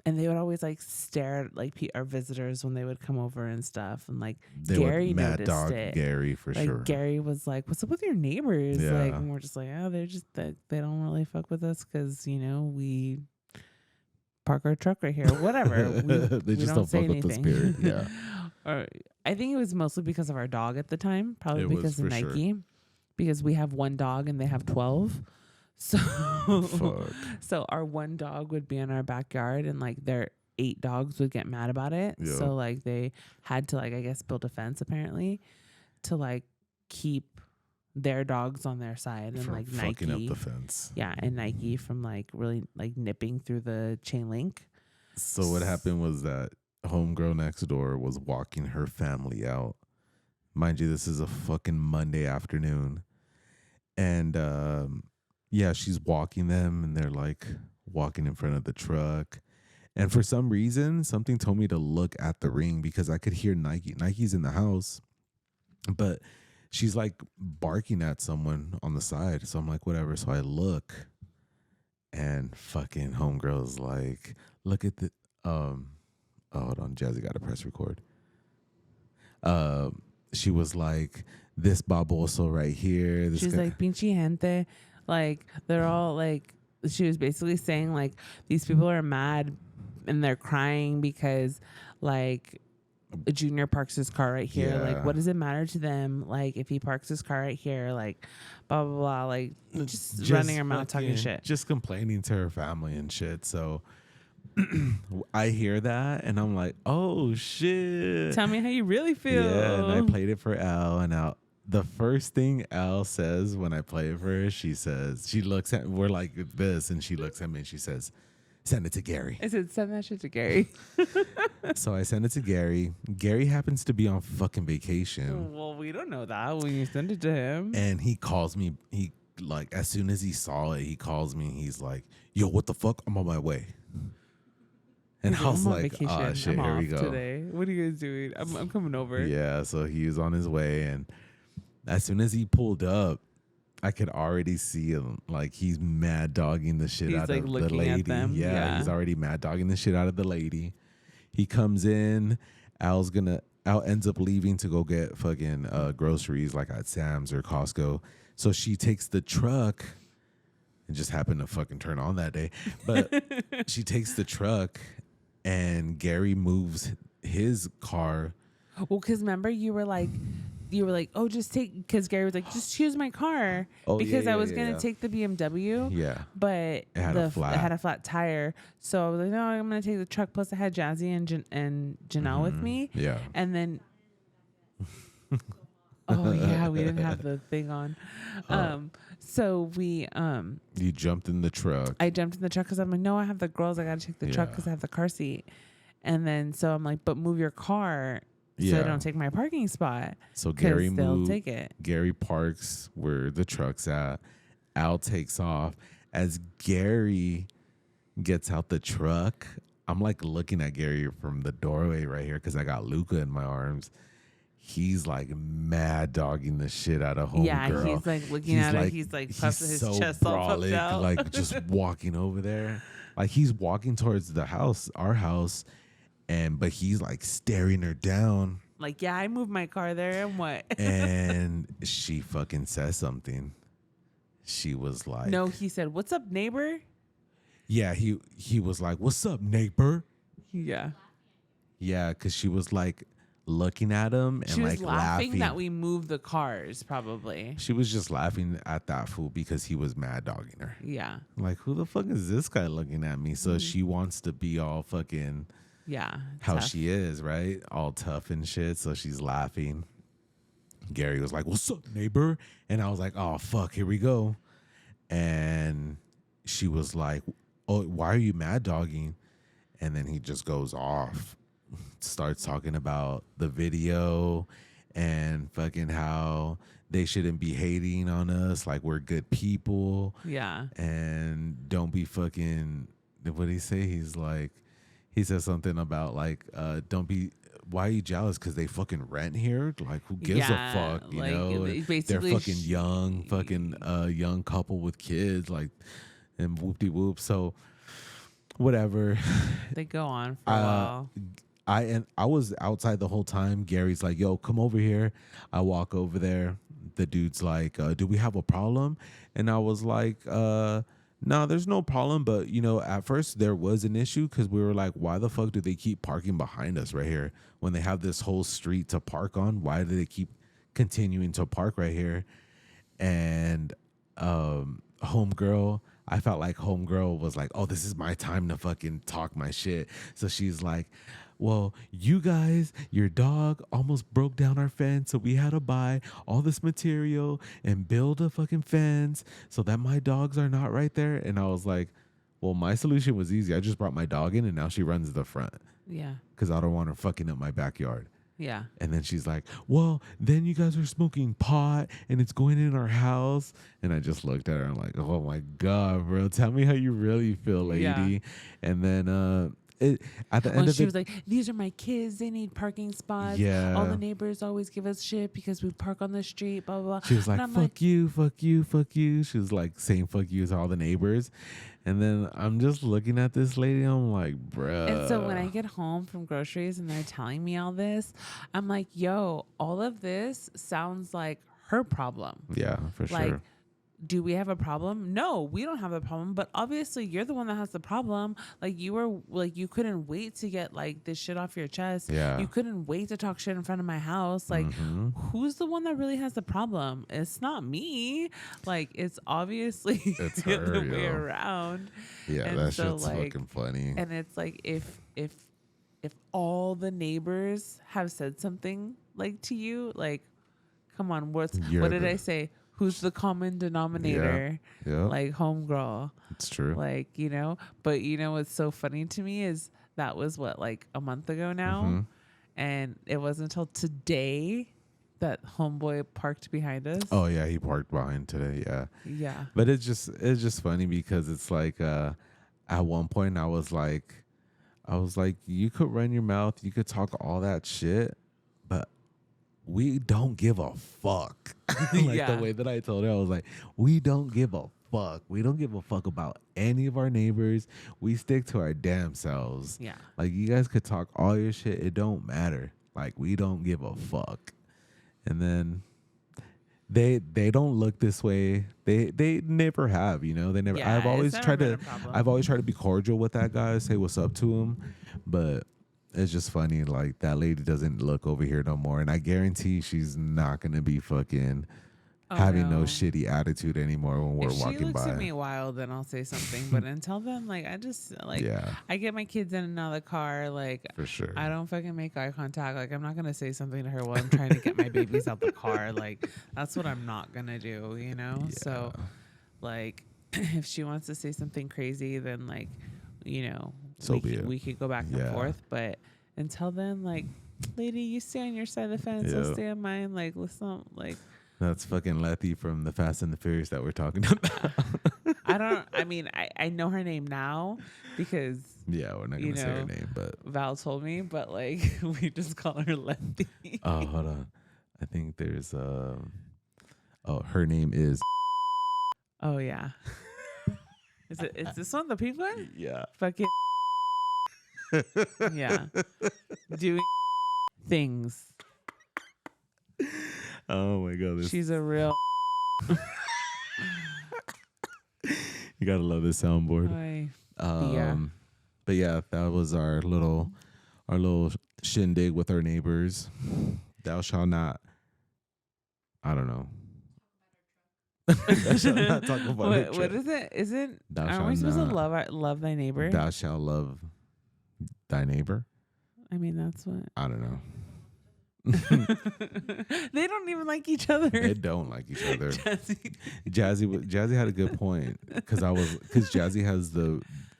and they would always like stare at like our visitors when they would come over and stuff. And like Gary noticed it. Gary for like, sure. Gary was like, "What's up with your neighbors?" Yeah. Like, and we're just like, "Oh, they're just they don't really fuck with us because you know we park our truck right here, whatever." They just don't say fuck anything. with the spirit. Yeah. I think it was mostly because of our dog at the time, probably because of Nike, because we have one dog and they have 12. So, Fuck. so our one dog would be in our backyard, and like their 8 dogs would get mad about it. Yeah. So like they had to like, I guess, build a fence apparently to like keep their dogs on their side, and From like fucking Nike, up the fence. yeah, and Nike from like really like nipping through the chain link. So what happened was that homegirl next door was walking her family out. Mind you, this is a fucking Monday afternoon. And yeah, she's walking them, and they're like walking in front of the truck. And for some reason, something told me to look at the ring because I could hear Nike. Nike's in the house, but she's like barking at someone on the side. So I'm like, whatever. So I look, and fucking homegirl's like, look at the oh, hold on, Jazzy got to press record. She was like, this baboso right here. This She's guy. like, pinche gente. Like, they're all like, she was basically saying, like, these people are mad and they're crying because, like, Junior parks his car right here. Yeah. Like, what does it matter to them? Like, if he parks his car right here, like, blah, blah, blah. Like, just running her mouth talking shit. Just complaining to her family and shit. So I hear that, and I'm like, oh, shit. Tell me how you really feel. Yeah, and I played it for Al, and Al, the first thing Al says when I play it for her, she looks at, we're like this, and she looks at me and she says, send it to Gary. I said, send that shit to Gary. So I send it to Gary. Gary happens to be on fucking vacation. Well, we don't know that when you send it to him. And he calls me, like, as soon as he saw it, he calls me, and he's like, yo, what the fuck? I'm on my way. And I was like, oh, shit, I'm here we off go. today. What are you guys doing? I'm coming over. Yeah, so he was on his way, and as soon as he pulled up, I could already see him, like, he's mad dogging the shit out like of the looking at lady. them. Yeah. He's already mad dogging the shit out of the lady. He comes in, Al ends up leaving to go get fucking groceries, like at Sam's or Costco. So she takes the truck. It just happened to fucking turn on that day. But she takes the truck, and Gary moves his car. Well, because remember you were like, oh, just take, because Gary was like, just choose my car, because I was gonna take the BMW. Yeah, but it had a flat tire, so I was like, no, I'm gonna take the truck. Plus, I had Jazzy and Janelle with me. Yeah, and then. Oh yeah, we didn't have the thing on. So we you jumped in the truck. I jumped in the truck because I'm like, no, I have the girls. I gotta take the truck because I have the car seat. And then so I'm like, but move your car so they don't take my parking spot. So Gary they'll take it. Gary parks where the truck's at. Al takes off. As Gary gets out the truck, I'm like looking at Gary from the doorway right here because I got Luca in my arms. He's like mad dogging the shit out of homegirl. Yeah, he's like looking at it. He's like puffing his chest all puffed out. Like just walking over there. Like he's walking towards the house, our house, but he's like staring her down. Like, yeah, I moved my car there, and what? And she fucking says something. She was like, no, he said, what's up, neighbor? Yeah, he was like, what's up, neighbor? Yeah. Yeah, because she was like looking at him and she was like laughing that we moved the cars, probably. She was just laughing at that fool because he was mad dogging her. Yeah. Like, who the fuck is this guy looking at me? So she wants to be all fucking how tough. She is, right? All tough and shit. So she's laughing. Gary was like, what's up, neighbor? And I was like, oh, fuck, here we go. And she was like, oh, why are you mad dogging? And then he just goes off, starts talking about the video and fucking how they shouldn't be hating on us, like we're good people. Yeah. And don't be fucking, what did he say? He said something about like, don't be, why are you jealous? Because they fucking rent here? Like, who gives a fuck, you know? They're fucking young, young couple with kids, like, and whoop-de-whoop. So, whatever. They go on for a while. I was outside the whole time. Gary's like, yo, come over here. I walk over there. The dude's like, do we have a problem? And I was like, no, there's no problem. But, you know, at first there was an issue because we were like, why the fuck do they keep parking behind us right here when they have this whole street to park on? Why do they keep continuing to park right here? And homegirl, I felt like homegirl was like, oh, this is my time to fucking talk my shit. So she's like, well, you guys, your dog almost broke down our fence, so we had to buy all this material and build a fucking fence so that my dogs are not right there. And I was like, well, my solution was easy. I just brought my dog in and now she runs the front Yeah. because I don't want her fucking up my backyard. Yeah. And then she's like, well, then you guys are smoking pot and it's going in our house. And I just looked at her and I'm like, oh my God, bro, tell me how you really feel, lady. Yeah. And then at the end Well, of she it, was like, these are my kids. They need parking spots. yeah. All the neighbors always give us shit because we park on the street, blah, blah, blah. She was like, And I'm fuck you, fuck you, fuck you. She was like saying fuck you to all the neighbors. And then I'm just looking at this lady. I'm like, bruh. And so when I get home from groceries and they're telling me all this, I'm like, yo, all of this sounds like her problem. Yeah, for Like, sure. do we have a problem? No, we don't have a problem. But obviously, you're the one that has the problem. Like, you couldn't wait to get like this shit off your chest. Yeah. You couldn't wait to talk shit in front of my house. Like, who's the one that really has the problem? It's not me. Like, it's obviously It's the her, other way yo. around. Yeah, And that so, shit's like, fucking funny. And it's like if all the neighbors have said something like to you, like, come on, what did I say? Who's the common denominator? Yeah. Like, homegirl. It's true. Like, but what's so funny to me is that was like a month ago now. Mm-hmm. And it wasn't until today that homeboy parked behind us. Oh yeah, he parked behind today. Yeah. Yeah. But it's just funny because it's like at one point I was like, you could run your mouth, you could talk all that shit, but we don't give a fuck. Like Yeah. the way that I told her, I was like, we don't give a fuck. We don't give a fuck about any of our neighbors. We stick to our damn selves. Yeah. Like, you guys could talk all your shit. It don't matter. Like, we don't give a fuck. And then they don't look this way. They never have, They never. Yeah, I've always it's tried never to. been a problem. I've always tried to be cordial with that guy, say what's up to him, but it's just funny. Like, that lady doesn't look over here no more, and I guarantee she's not gonna be fucking having no shitty attitude anymore when we're if walking she looks by. at me wild, then I'll say something. But until then, like, I just like, Yeah. I get my kids in and out of the car. Like, For sure. I don't fucking make eye contact. Like, I'm not gonna say something to her while I'm trying to get my babies out the car. Like, that's what I'm not gonna do. So, like, if she wants to say something crazy, then like, So be it. we could go back and Yeah. forth. But until then, like, lady, you stay on your side of the fence. I'll Yeah. stay on mine. Like, let's not like. That's fucking Letty from the Fast and the Furious that we're talking about. I know her name now because Yeah, we're not gonna say her name, but Val told me, but like we just call her Letty. oh, hold on. I think there's her name is Oh yeah. Is this one the pink one? yeah. Fucking yeah. Doing things. Oh my god, She's a real you gotta love this soundboard. Oy. But yeah, that was our little shindig with our neighbors. Thou shalt not. I don't know. Thou shalt not talk about what is it? Isn't Thou aren't shalt we supposed not. to love thy neighbor? Thou shalt love thy neighbor. I mean, that's what I don't know. they don't even like each other. They don't like each other. Jazzy. Jazzy had a good point because Jazzy has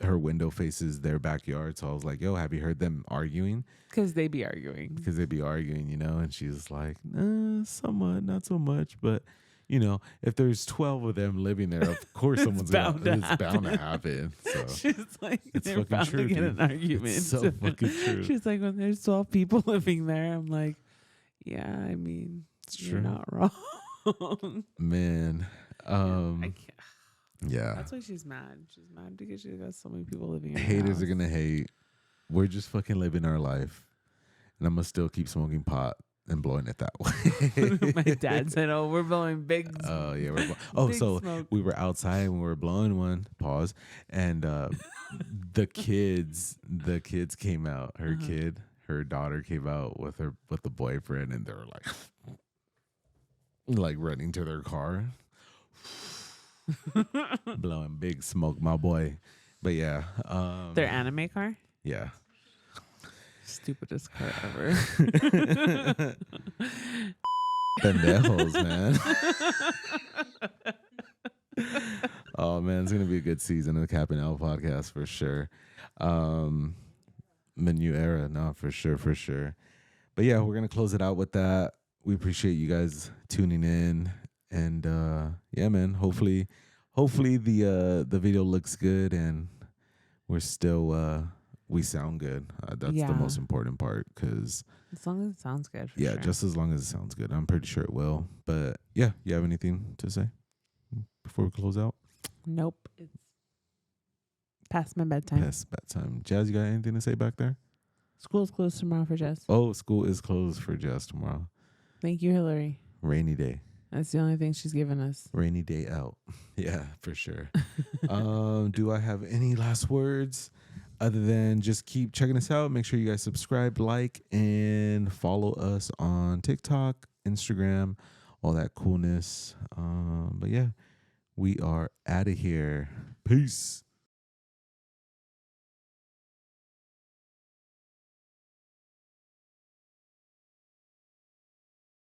her window faces their backyard, so I was like, "Yo, have you heard them arguing?" Because they be arguing. Because they be arguing, and she's like, somewhat, not so much, but if there's 12 of them living there, of course someone's bound to happen. So She's like, it's they're fucking bound true, to get dude. an argument. It's so fucking true. She's like, when there's 12 people living there, I'm like, yeah, I mean, It's you're true. not wrong. Man, I can't. yeah. That's why she's mad. She's mad because she's got so many people living in her Haters house. are gonna hate. We're just fucking living our life, and I'm gonna still keep smoking pot and blowing it that way. My dad said, "Oh, we're blowing big." Oh yeah, big so smoke. we were outside and we were blowing one. Pause, and the kids came out. Her daughter came out with the boyfriend, and they were like running to their car. Blowing big smoke, my boy. But yeah. Their anime car? Yeah. Stupidest car ever. Pendejos, man. Oh man, it's gonna be a good season of the Kap N L podcast for sure. Menu era, no, for sure. But yeah, we're gonna close it out with that. We appreciate you guys tuning in, and yeah, man. Hopefully the video looks good, and we're still we sound good. That's the most important part, because as long as it sounds good. Yeah, sure. just as long as it sounds good. I'm pretty sure it will. But yeah, you have anything to say before we close out? Nope. It's past my bedtime. Past bedtime. Jazz, you got anything to say back there? School's closed tomorrow for Jess. Oh, school is closed for Jazz tomorrow. Thank you, Hillary. Rainy day. That's the only thing she's given us. Rainy day out. Yeah, for sure. Do I have any last words other than just keep checking us out? Make sure you guys subscribe, like, and follow us on TikTok, Instagram, all that coolness. But yeah, we are out of here. Peace.